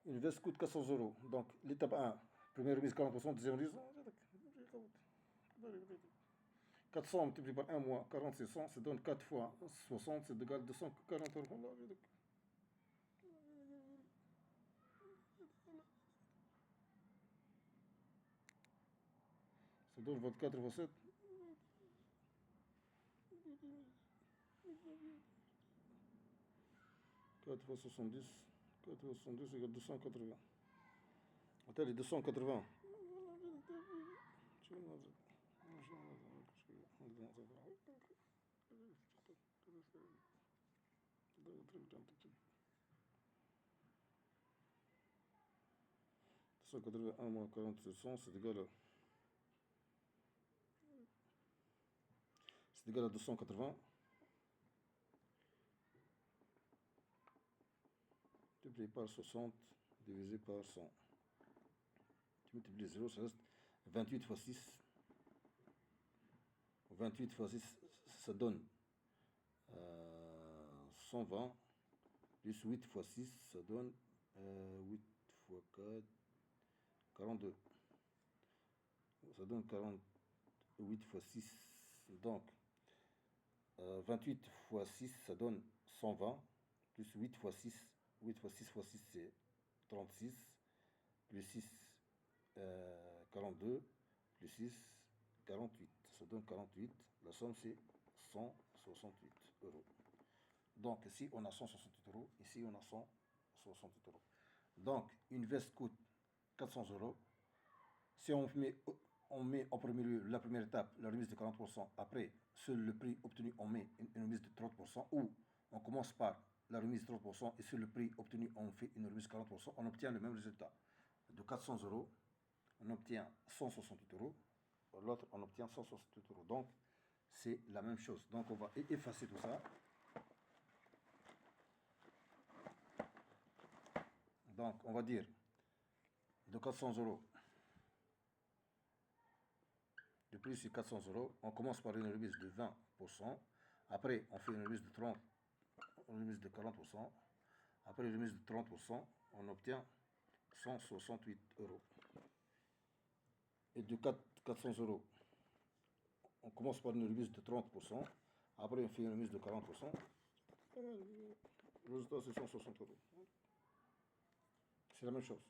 une veste coûte 400 euros. Donc, l'étape 1, première remise 40%, deuxième remise. 400 multiplié par 1 moins 40, c'est 100. Ça donne 4 fois 60, c'est égal à 240 euros. Ça donne 24 fois 7. 4 fois 70. 4 fois 70 égale 280. Attends, les 280. Un moins 40, c'est 100, c'est égal à 280. Multiplié par 60, divisé par 100. Tu multiplies 0, ça reste 28 fois 6. 28 fois 6, ça donne 120. Plus 8 fois 6, ça donne 8 fois 4, 42. Ça donne 48 fois 6. Donc, 28 fois 6, ça donne 120. Plus 8 fois 6. 8 fois 6 fois 6, c'est 36. Plus 6, 42. Plus 6, 48. Ça donne 48. La somme, c'est 168 euros. Donc, ici, on a 168 euros. Ici, on a 168 euros. Donc, une veste coûte 400 euros. Si on met en premier lieu la première étape, la remise de 40%. Après, sur le prix obtenu, on met une remise de 30%. Ou on commence par la remise de 30% et sur le prix obtenu, on fait une remise de 40%. On obtient le même résultat. De 400 euros, on obtient 168 euros. L'autre, on obtient 168 euros. Donc, c'est la même chose. Donc, on va effacer tout ça. Donc, on va dire de 400 euros. Le prix, c'est 400 euros. On commence par une remise de 20%. Après, on fait une remise de 30%, une remise de 40%. Après une remise de 30%, on obtient 168 euros. Et de 400 euros, on commence par une remise de 30%. Après, on fait une remise de 40%. Le résultat, c'est 160 euros. C'est la même chose.